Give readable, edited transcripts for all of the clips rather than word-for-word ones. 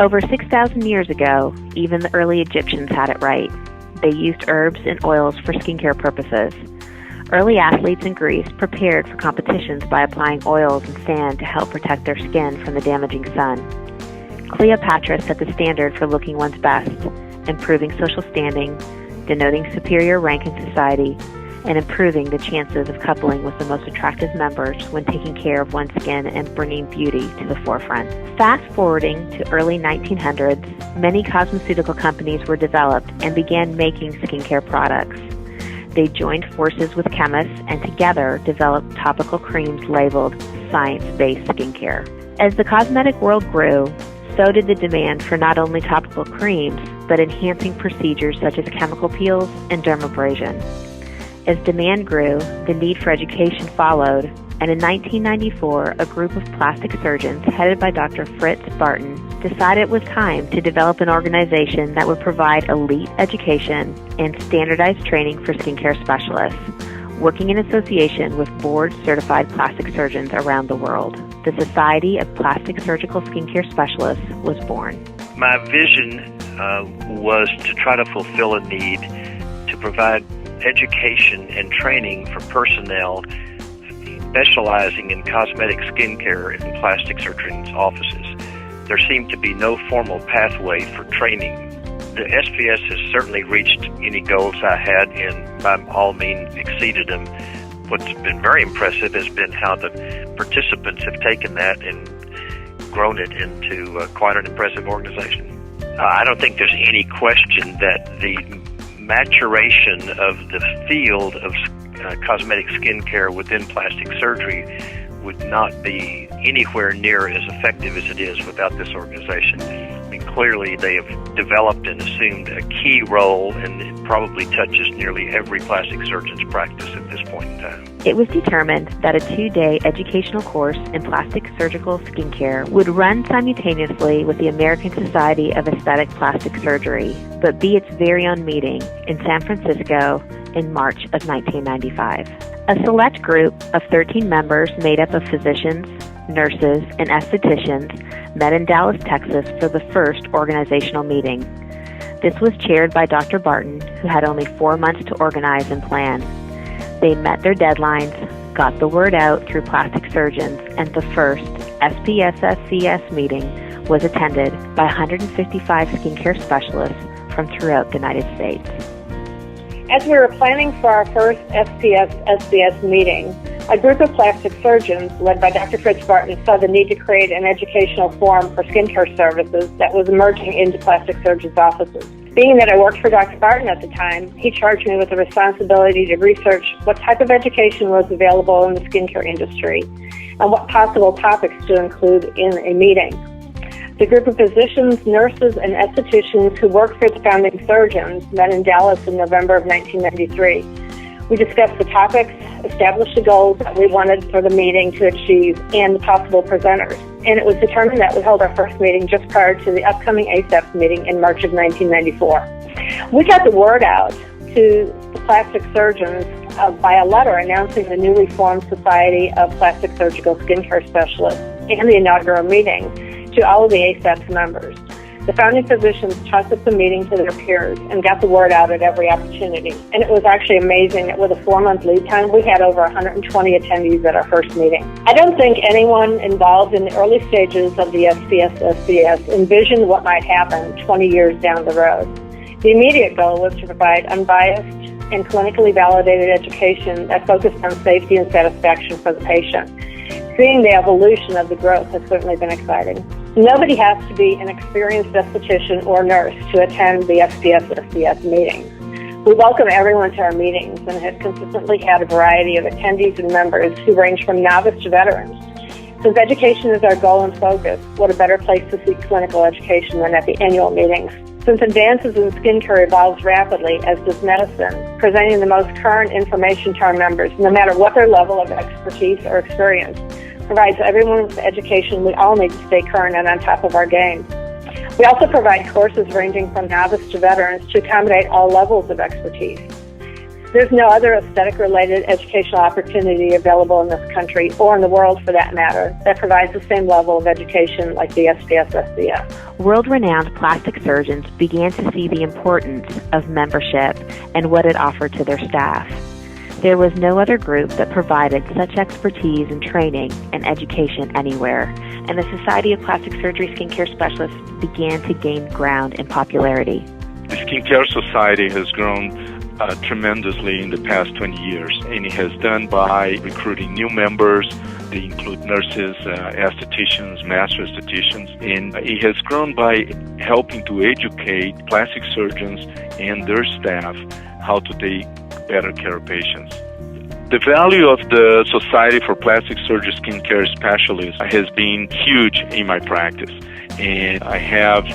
Over 6,000 years ago, even the early Egyptians had it right. They used herbs and oils for skincare purposes. Early athletes in Greece prepared for competitions by applying oils and sand to help protect their skin from the damaging sun. Cleopatra set the standard for looking one's best, improving social standing, denoting superior rank in society, and improving the chances of coupling with the most attractive members when taking care of one's skin and bringing beauty to the forefront. Fast forwarding to early 1900s, many cosmeceutical companies were developed and began making skincare products. They joined forces with chemists and together developed topical creams labeled science-based skincare. As the cosmetic world grew, so did the demand for not only topical creams, but enhancing procedures such as chemical peels and dermabrasion. As demand grew, the need for education followed, and in 1994, a group of plastic surgeons headed by Dr. Fritz Barton decided it was time to develop an organization that would provide elite education and standardized training for skincare specialists, working in association with board-certified plastic surgeons around the world. The Society of Plastic Surgical Skincare Specialists was born. My vision was to try to fulfill a need to provide education and training for personnel specializing in cosmetic skincare in plastic surgeons' offices. There seemed to be no formal pathway for training. The SPS has certainly reached any goals I had and by all means exceeded them. What's been very impressive has been how the participants have taken that and grown it into quite an impressive organization. I don't think there's any question that the maturation of the field of cosmetic skincare within plastic surgery would not be anywhere near as effective as it is without this organization. I mean, clearly they have developed and assumed a key role, and it probably touches nearly every plastic surgeon's practice at this point in time. It was determined that a 2-day educational course in plastic surgical skincare would run simultaneously with the American Society of Aesthetic Plastic Surgery, but be its very own meeting in San Francisco in March of 1995. A select group of 13 members made up of physicians, nurses, and estheticians met in Dallas, Texas for the first organizational meeting. This was chaired by Dr. Barton, who had only 4 months to organize and plan. They met their deadlines, got the word out through plastic surgeons, and the first SPSSCS meeting was attended by 155 skincare specialists from throughout the United States. As we were planning for our first SPSSCS meeting, a group of plastic surgeons, led by Dr. Fritz Barton, saw the need to create an educational forum for skincare services that was emerging into plastic surgeons' offices. Being that I worked for Dr. Barton at the time, he charged me with the responsibility to research what type of education was available in the skincare industry and what possible topics to include in a meeting. The group of physicians, nurses, and estheticians who worked for the founding surgeons met in Dallas in November of 1993. We discussed the topics, established the goals that we wanted for the meeting to achieve, and the possible presenters. And it was determined that we held our first meeting just prior to the upcoming ASAPS meeting in March of 1994. We got the word out to the plastic surgeons by a letter announcing the newly formed Society of Plastic Surgical Skincare Specialists and the inaugural meeting to all of the ASAPS members. The founding physicians tossed up the meeting to their peers and got the word out at every opportunity. And it was actually amazing that with a 4-month lead time, we had over 120 attendees at our first meeting. I don't think anyone involved in the early stages of the SPSSCS envisioned what might happen 20 years down the road. The immediate goal was to provide unbiased and clinically validated education that focused on safety and satisfaction for the patient. Seeing the evolution of the growth has certainly been exciting. Nobody has to be an experienced esthetician or nurse to attend the SPSSCS meetings. We welcome everyone to our meetings and have consistently had a variety of attendees and members who range from novice to veterans. Since education is our goal and focus, what a better place to seek clinical education than at the annual meetings. Since advances in skincare evolves rapidly, as does medicine, presenting the most current information to our members, no matter what their level of expertise or experience, provides everyone with the education we all need to stay current and on top of our game. We also provide courses ranging from novice to veterans to accommodate all levels of expertise. There's no other aesthetic-related educational opportunity available in this country, or in the world for that matter, that provides the same level of education like the SPSSCS. World-renowned plastic surgeons began to see the importance of membership and what it offered to their staff. There was no other group that provided such expertise and training and education anywhere, and the Society of Plastic Surgery Skincare Specialists began to gain ground in popularity. The Skincare Society has grown tremendously in the past 20 years, and it has done by recruiting new members. They include nurses, estheticians, master estheticians, and it has grown by helping to educate plastic surgeons and their staff how to take better care of patients. The value of the Society for Plastic Surgery Skincare Specialists has been huge in my practice, and I have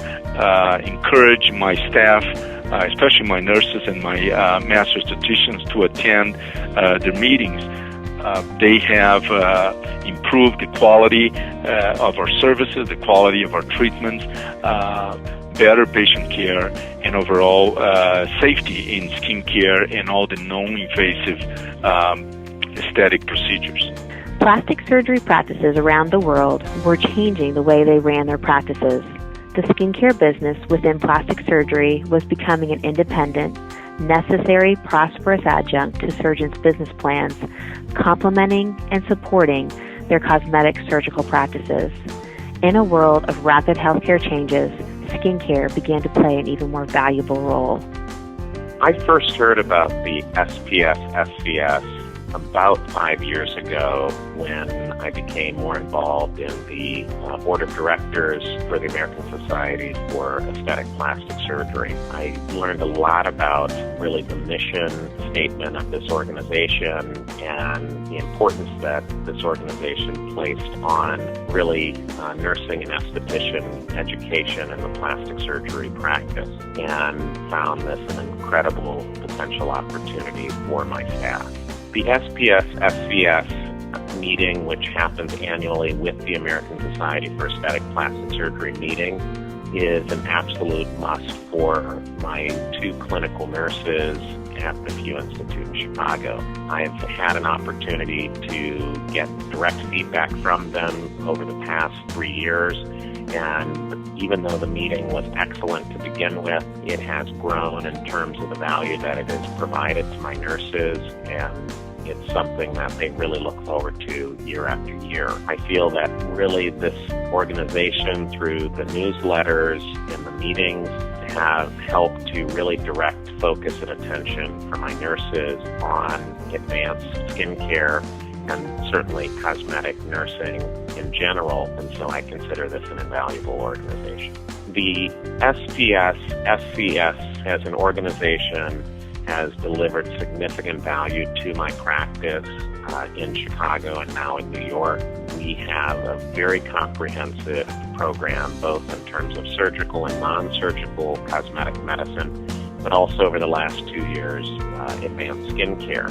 encouraged my staff, especially my nurses and my master estheticians, to attend their meetings. They have improved the quality of our services, the quality of our treatments, better patient care, and overall safety in skincare and all the non-invasive aesthetic procedures. Plastic surgery practices around the world were changing the way they ran their practices. The skincare business within plastic surgery was becoming an independent, necessary, prosperous adjunct to surgeons' business plans, complementing and supporting their cosmetic surgical practices. In a world of rapid healthcare changes, skincare began to play an even more valuable role. I first heard about the SPSSCS about 5 years ago when I became more involved in the board of directors for the American Society for Aesthetic Plastic Surgery. I learned a lot about really the mission statement of this organization and the importance that this organization placed on really nursing and esthetician education in the plastic surgery practice, and found this an incredible potential opportunity for my staff. The SPSSCS meeting, which happens annually with the American Society for Aesthetic Plastic Surgery meeting, is an absolute must for my 2 clinical nurses at the Pew Institute in Chicago. I've had an opportunity to get direct feedback from them over the past 3 years, and even though the meeting was excellent to begin with, it has grown in terms of the value that it has provided to my nurses, and it's something that they really look forward to year after year. I feel that really this organization, through the newsletters and the meetings, have helped to really direct focus and attention for my nurses on advanced skincare and certainly cosmetic nursing in general, and so I consider this an invaluable organization. The SPSSCS as an organization has delivered significant value to my practice in Chicago and now in New York. We have a very comprehensive program, both in terms of surgical and non-surgical cosmetic medicine, but also over the last 2 years, advanced skincare.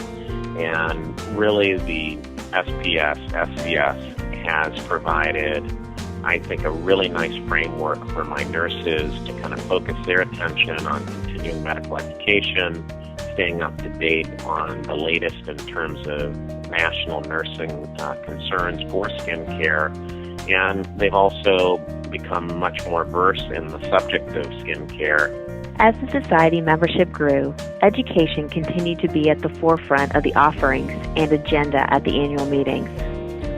And really the SPSSCS has provided, I think, a really nice framework for my nurses to kind of focus their attention on continuing medical education, staying up to date on the latest in terms of national nursing concerns for skincare. And they've also become much more versed in the subject of skincare. As the society membership grew, education continued to be at the forefront of the offerings and agenda at the annual meetings.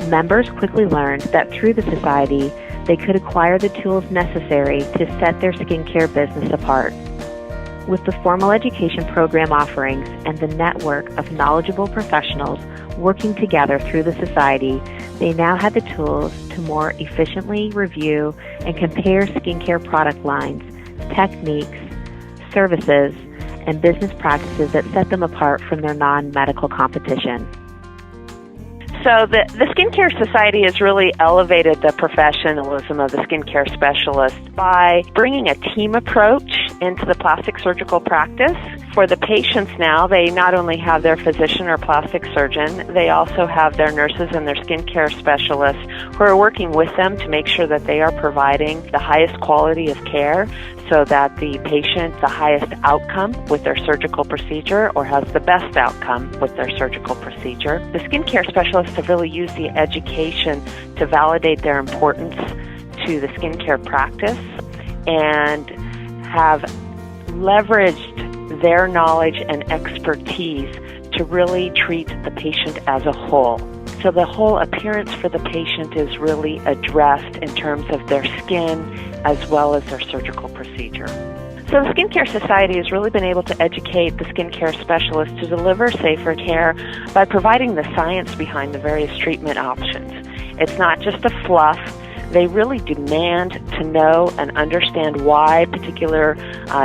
Members quickly learned that through the society, they could acquire the tools necessary to set their skincare business apart. With the formal education program offerings and the network of knowledgeable professionals working together through the society, they now had the tools to more efficiently review and compare skincare product lines, techniques, services, and business practices that set them apart from their non-medical competition. So the Skincare Society has really elevated the professionalism of the skincare specialist by bringing a team approach into the plastic surgical practice. For the patients now, they not only have their physician or plastic surgeon, they also have their nurses and their skincare specialists who are working with them to make sure that they are providing the highest quality of care so that the patient the highest outcome with their surgical procedure or has the best outcome with their surgical procedure. The skincare specialists have really used the education to validate their importance to the skincare practice and have leveraged their knowledge and expertise to really treat the patient as a whole. So the whole appearance for the patient is really addressed in terms of their skin as well as their surgical procedure. So the Skincare Society has really been able to educate the skincare specialists to deliver safer care by providing the science behind the various treatment options. It's not just a fluff. They really demand to know and understand why particular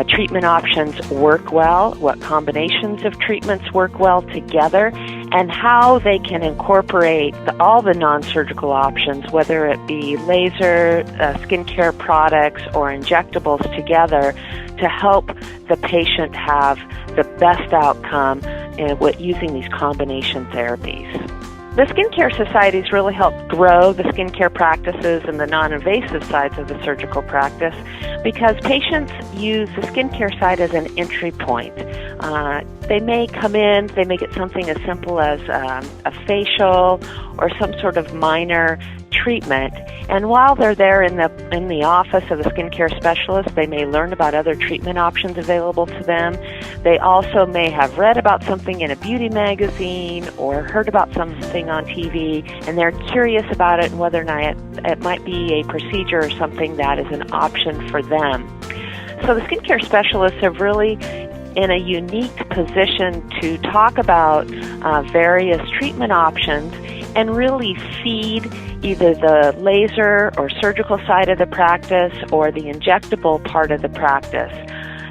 treatment options work well, what combinations of treatments work well together, and how they can incorporate all the non-surgical options, whether it be laser, skincare products, or injectables together to help the patient have the best outcome using these combination therapies. The Skincare Societies really help grow the skincare practices and the non-invasive sides of the surgical practice because patients use the skincare side as an entry point. They may come in, they may get something as simple as a facial or some sort of minor treatment, and while they're there in the office of the skincare specialist, they may learn about other treatment options available to them. They also may have read about something in a beauty magazine or heard about something on TV, and they're curious about it and whether or not it might be a procedure or something that is an option for them. So the skincare specialists have really in a unique position to talk about various treatment options and really feed either the laser or surgical side of the practice or the injectable part of the practice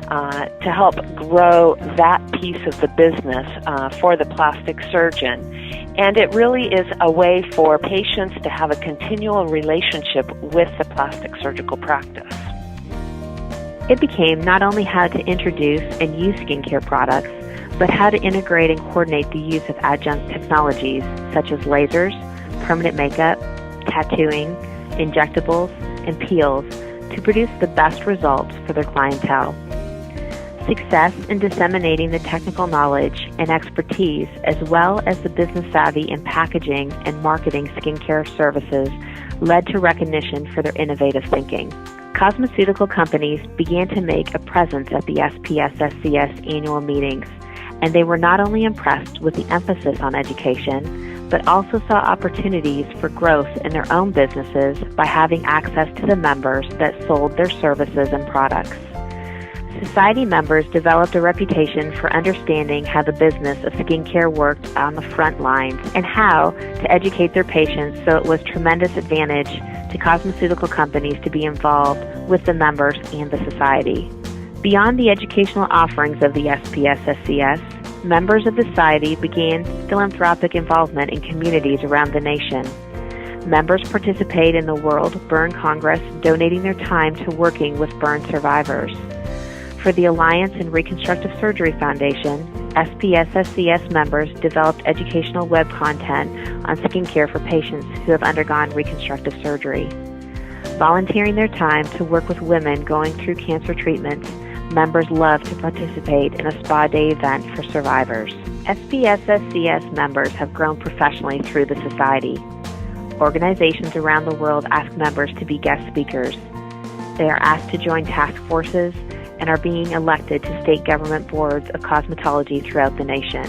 to help grow that piece of the business for the plastic surgeon. And it really is a way for patients to have a continual relationship with the plastic surgical practice. It became not only how to introduce and use skincare products, but how to integrate and coordinate the use of adjunct technologies such as lasers, permanent makeup, tattooing, injectables, and peels to produce the best results for their clientele. Success in disseminating the technical knowledge and expertise as well as the business savvy in packaging and marketing skincare services led to recognition for their innovative thinking. Cosmeceutical companies began to make a presence at the SPSSCS annual meetings, and they were not only impressed with the emphasis on education, but also saw opportunities for growth in their own businesses by having access to the members that sold their services and products. Society members developed a reputation for understanding how the business of skincare worked on the front lines and how to educate their patients, so it was tremendous advantage to cosmeceutical companies to be involved with the members and the society. Beyond the educational offerings of the SPSSCS, members of the society began philanthropic involvement in communities around the nation. Members participate in the World Burn Congress, donating their time to working with burn survivors. For the Alliance and Reconstructive Surgery Foundation, SPSSCS members developed educational web content on skincare for patients who have undergone reconstructive surgery. Volunteering their time to work with women going through cancer treatments, members love to participate in a spa day event for survivors. SPSSCS members have grown professionally through the society. Organizations around the world ask members to be guest speakers. They are asked to join task forces and are being elected to state government boards of cosmetology throughout the nation.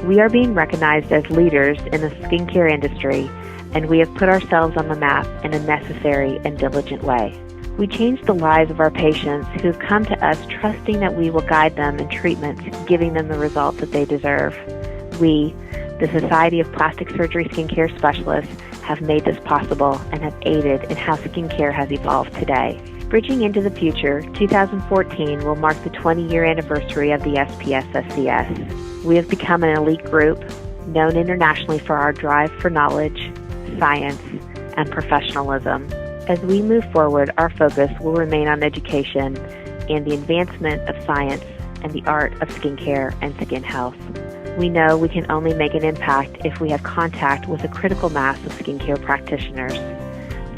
We are being recognized as leaders in the skincare industry, and we have put ourselves on the map in a necessary and diligent way. We change the lives of our patients who have come to us trusting that we will guide them in treatments, giving them the results that they deserve. We, the Society of Plastic Surgery Skincare Specialists, have made this possible and have aided in how skincare has evolved today. Bridging into the future, 2014 will mark the 20-year anniversary of the SPSSCS. We have become an elite group, known internationally for our drive for knowledge, science, and professionalism. As we move forward, our focus will remain on education and the advancement of science and the art of skincare and skin health. We know we can only make an impact if we have contact with a critical mass of skincare practitioners.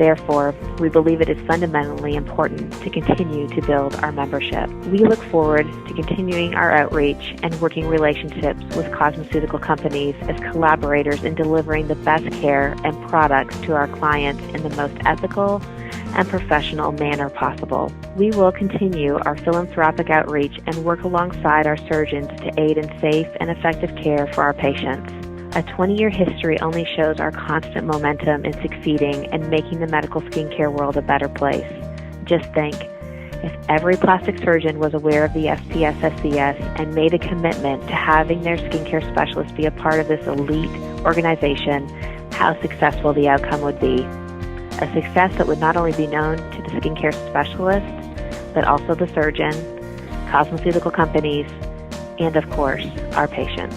Therefore, we believe it is fundamentally important to continue to build our membership. We look forward to continuing our outreach and working relationships with cosmeceutical companies as collaborators in delivering the best care and products to our clients in the most ethical and professional manner possible. We will continue our philanthropic outreach and work alongside our surgeons to aid in safe and effective care for our patients. A 20-year history only shows our constant momentum in succeeding and making the medical skincare world a better place. Just think, if every plastic surgeon was aware of the SPSSCS and made a commitment to having their skincare specialist be a part of this elite organization, how successful the outcome would be. A success that would not only be known to the skincare specialist, but also the surgeon, cosmeceutical companies, and of course, our patients.